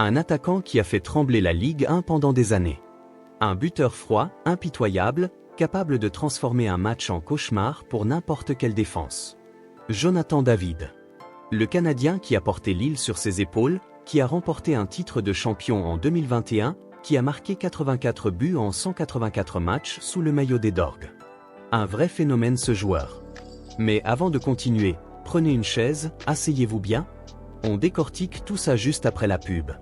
Un attaquant qui a fait trembler la Ligue 1 pendant des années. Un buteur froid, impitoyable, capable de transformer un match en cauchemar pour n'importe quelle défense. Jonathan David. Le Canadien qui a porté Lille sur ses épaules, qui a remporté un titre de champion en 2021, qui a marqué 84 buts en 184 matchs sous le maillot des Dorgues. Un vrai phénomène ce joueur. Mais avant de continuer, prenez une chaise, asseyez-vous bien. On décortique tout ça juste après la pub.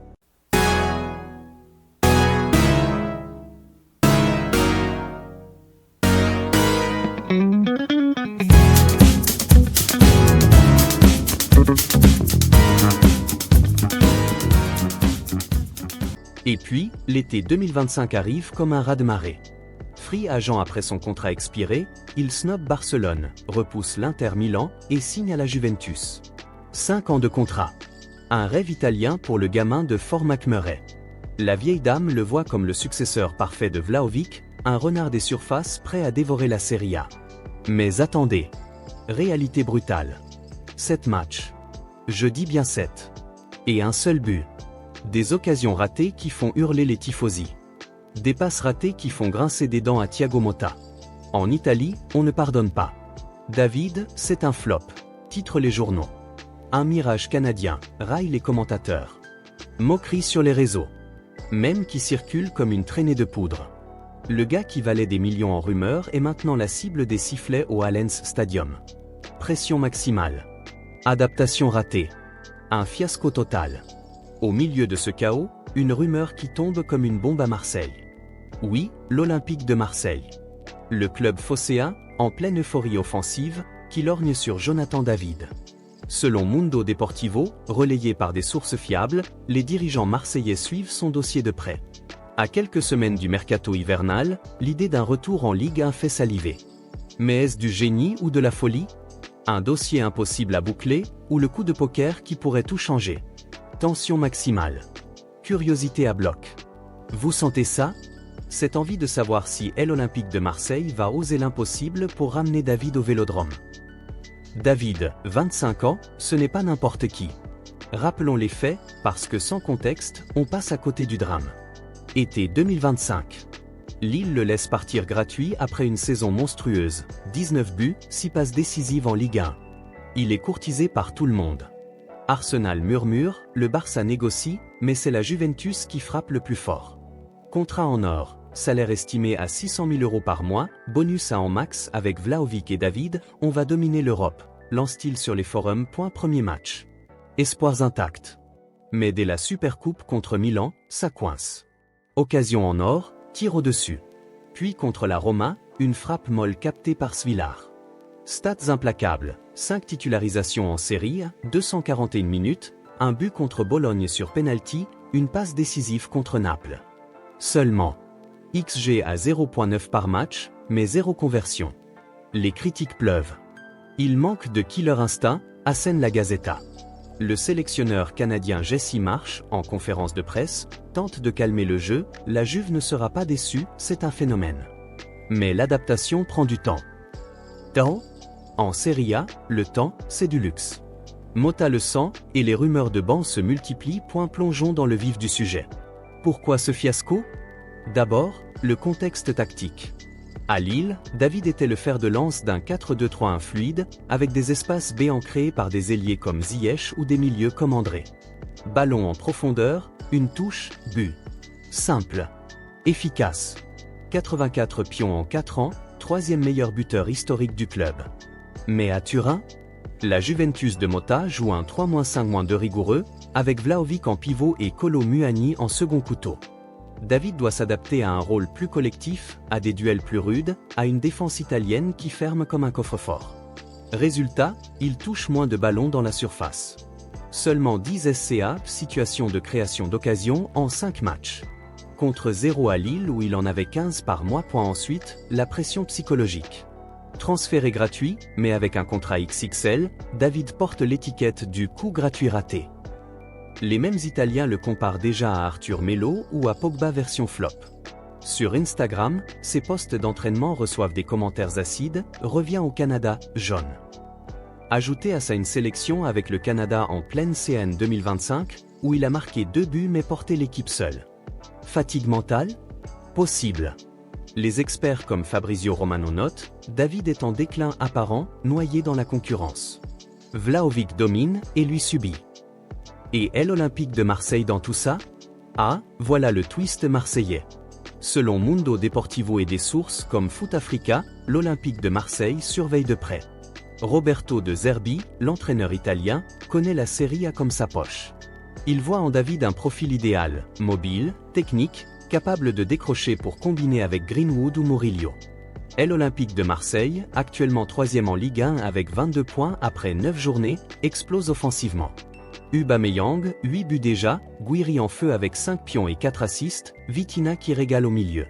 Et puis, l'été 2025 arrive comme un raz-de-marée. Free agent après son contrat expiré, il snob Barcelone, repousse l'Inter Milan et signe à la Juventus. 5 ans de contrat. Un rêve italien pour le gamin de Fort McMurray. La vieille dame le voit comme le successeur parfait de Vlahovic, un renard des surfaces prêt à dévorer la Serie A. Mais attendez. Réalité brutale. 7 matchs. Je dis bien 7. Et un seul but. Des occasions ratées qui font hurler les tifosi. Des passes ratées qui font grincer des dents à Thiago Motta. En Italie, on ne pardonne pas. David, c'est un flop, titrent les journaux. Un mirage canadien, raillent les commentateurs. Moquerie sur les réseaux. Même qui circule comme une traînée de poudre. Le gars qui valait des millions en rumeurs est maintenant la cible des sifflets au Allianz Stadium. Pression maximale. Adaptation ratée. Un fiasco total. Au milieu de ce chaos, une rumeur qui tombe comme une bombe à Marseille. Oui, l'Olympique de Marseille. Le club phocéen, en pleine euphorie offensive, qui lorgne sur Jonathan David. Selon Mundo Deportivo, relayé par des sources fiables, les dirigeants marseillais suivent son dossier de près. À quelques semaines du mercato hivernal, l'idée d'un retour en Ligue 1 fait saliver. Mais est-ce du génie ou de la folie? Un dossier impossible à boucler, ou le coup de poker qui pourrait tout changer? Tension maximale. Curiosité à bloc. Vous sentez ça? Cette envie de savoir si l'Olympique de Marseille va oser l'impossible pour ramener David au Vélodrome. David, 25 ans, ce n'est pas n'importe qui. Rappelons les faits, parce que sans contexte, on passe à côté du drame. Été 2025. Lille le laisse partir gratuit après une saison monstrueuse, 19 buts, 6 passes décisives en Ligue 1. Il est courtisé par tout le monde. Arsenal murmure, le Barça négocie, mais c'est la Juventus qui frappe le plus fort. Contrat en or, salaire estimé à 600 000 € par mois, bonus à en max avec Vlahovic et David, on va dominer l'Europe, lance-t-il sur les forums. Premier match. Espoirs intacts. Mais dès la Supercoupe contre Milan, ça coince. Occasion en or, tir au-dessus. Puis contre la Roma, une frappe molle captée par Svillar. Stats implacables, 5 titularisations en série, 241 minutes, un but contre Bologne sur penalty, une passe décisive contre Naples. Seulement. XG à 0.9 par match, mais 0 conversion. Les critiques pleuvent. Il manque de killer instinct, assène la Gazzetta. Le sélectionneur canadien Jesse Marsch, en conférence de presse, tente de calmer le jeu, la Juve ne sera pas déçue, c'est un phénomène. Mais l'adaptation prend du temps. En Serie A, le temps, c'est du luxe. Motta le sent, et les rumeurs de banc se multiplient. Plongeons dans le vif du sujet. Pourquoi ce fiasco? D'abord, le contexte tactique. À Lille, David était le fer de lance d'un 4-2-3-1 fluide, avec des espaces béants créés par des ailiers comme Ziyech ou des milieux comme André. Ballon en profondeur, une touche, but. Simple. Efficace. 84 pions en 4 ans, 3e meilleur buteur historique du club. Mais à Turin, la Juventus de Motta joue un 3-5- de rigoureux, avec Vlahovic en pivot et Kolo Muani en second couteau. David doit s'adapter à un rôle plus collectif, à des duels plus rudes, à une défense italienne qui ferme comme un coffre-fort. Résultat, il touche moins de ballons dans la surface. Seulement 10 SCA, situation de création d'occasion, en 5 matchs. Contre 0 à Lille où il en avait 15 par mois. Ensuite, la pression psychologique. Transféré gratuit, mais avec un contrat XXL, David porte l'étiquette du coup gratuit raté. Les mêmes Italiens le comparent déjà à Arthur Melo ou à Pogba version flop. Sur Instagram, ses posts d'entraînement reçoivent des commentaires acides, revient au Canada, jaune. Ajoutez à ça une sélection avec le Canada en pleine CN 2025, où il a marqué 2 buts mais porté l'équipe seul. Fatigue mentale? Possible. Les experts comme Fabrizio Romano notent, David est en déclin apparent, noyé dans la concurrence. Vlahovic domine et lui subit. Et est l'Olympique de Marseille dans tout ça? Ah, voilà le twist marseillais. Selon Mundo Deportivo et des sources comme Foot Africa, l'Olympique de Marseille surveille de près. Roberto De Zerbi, l'entraîneur italien, connaît la Serie A comme sa poche. Il voit en David un profil idéal, mobile, technique, capable de décrocher pour combiner avec Greenwood ou Murillo. Et l'Olympique de Marseille, actuellement 3e en Ligue 1 avec 22 points après 9 journées, explose offensivement. Aubameyang, 8 buts déjà, Guiri en feu avec 5 pions et 4 assists, Vitinha qui régale au milieu.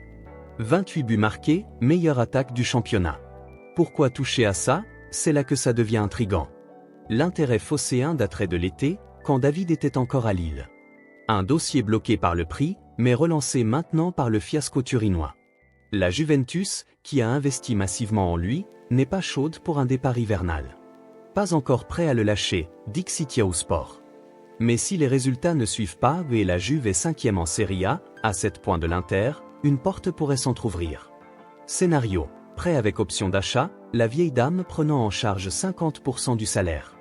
28 buts marqués, meilleure attaque du championnat. Pourquoi toucher à ça? C'est là que ça devient intriguant. L'intérêt phocéen daterait de l'été, quand David était encore à Lille. Un dossier bloqué par le prix, mais relancé maintenant par le fiasco turinois. La Juventus, qui a investi massivement en lui, n'est pas chaude pour un départ hivernal. Pas encore prêt à le lâcher, dit Xitia Sport. Mais si les résultats ne suivent pas et la Juve est 5e en Serie A, à 7 points de l'Inter, une porte pourrait s'entrouvrir. Scénario: prêt avec option d'achat, la vieille dame prenant en charge 50% du salaire.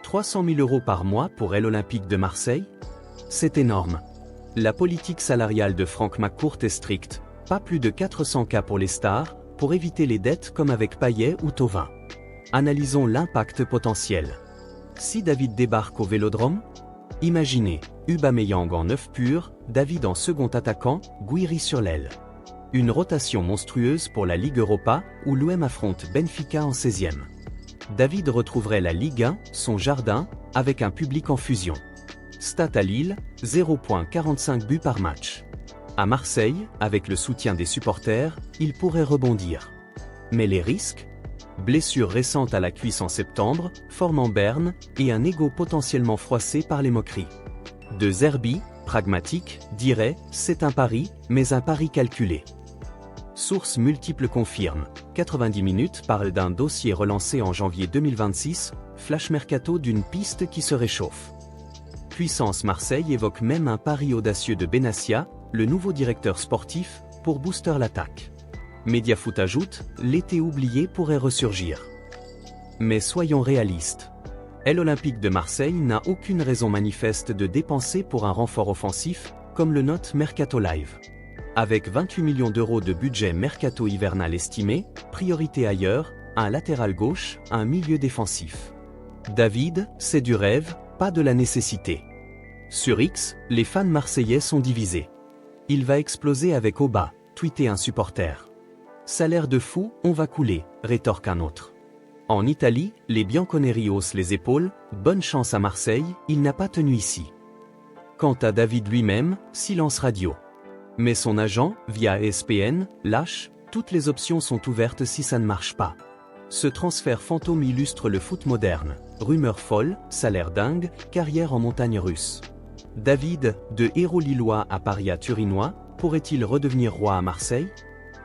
300 000 € par mois pour l'Olympique de Marseille? C'est énorme. La politique salariale de Franck McCourt est stricte, pas plus de 400 K pour les stars, pour éviter les dettes comme avec Payet ou Thauvin. Analysons l'impact potentiel. Si David débarque au Vélodrome? Imaginez, Aubameyang en 9 pur, David en second attaquant, Guiri sur l'aile. Une rotation monstrueuse pour la Ligue Europa, où l'OM affronte Benfica en 16e. David retrouverait la Ligue 1, son jardin, avec un public en fusion. Stat à Lille, 0,45 buts par match. À Marseille, avec le soutien des supporters, il pourrait rebondir. Mais les risques? Blessure récente à la cuisse en septembre, forme en berne, et un ego potentiellement froissé par les moqueries. De Zerbi, pragmatique, dirait, c'est un pari, mais un pari calculé. Sources multiples confirment, 90 minutes parle d'un dossier relancé en janvier 2026, flash mercato d'une piste qui se réchauffe. Puissance Marseille évoque même un pari audacieux de Benassia, le nouveau directeur sportif, pour booster l'attaque. Mediafoot ajoute, l'été oublié pourrait ressurgir. Mais soyons réalistes. L'Olympique de Marseille n'a aucune raison manifeste de dépenser pour un renfort offensif, comme le note Mercato Live. Avec 28 millions € de budget mercato hivernal estimé, priorité ailleurs, un latéral gauche, un milieu défensif. David, c'est du rêve, pas de la nécessité. Sur X, les fans marseillais sont divisés. Il va exploser avec Oba, tweeté un supporter. Salaire de fou, on va couler, rétorque un autre. En Italie, les Bianconeri haussent les épaules, bonne chance à Marseille, il n'a pas tenu ici. Quant à David lui-même, silence radio. Mais son agent, via ESPN, lâche, toutes les options sont ouvertes si ça ne marche pas. Ce transfert fantôme illustre le foot moderne. Rumeur folle, salaire dingue, carrière en montagne russe. David, de héros lillois à paria turinois, pourrait-il redevenir roi à Marseille?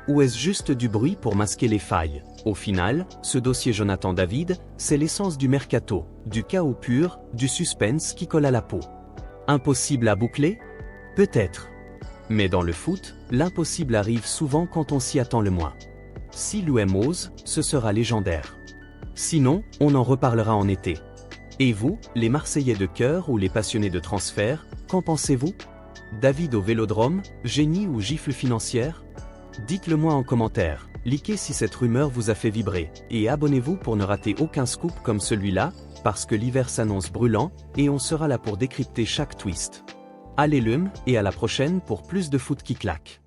Ou est-ce juste du bruit pour masquer les failles? Au final, ce dossier Jonathan David, c'est l'essence du mercato, du chaos pur, du suspense qui colle à la peau. Impossible à boucler? Peut-être. Mais dans le foot, l'impossible arrive souvent quand on s'y attend le moins. Si l'OM ose, ce sera légendaire. Sinon, on en reparlera en été. Et vous, les Marseillais de cœur ou les passionnés de transfert, qu'en pensez-vous? David au Vélodrome, génie ou gifle financière? Dites-le moi en commentaire, likez si cette rumeur vous a fait vibrer, et abonnez-vous pour ne rater aucun scoop comme celui-là, parce que l'hiver s'annonce brûlant, et on sera là pour décrypter chaque twist. Allez l'UM, et à la prochaine pour plus de foot qui claque.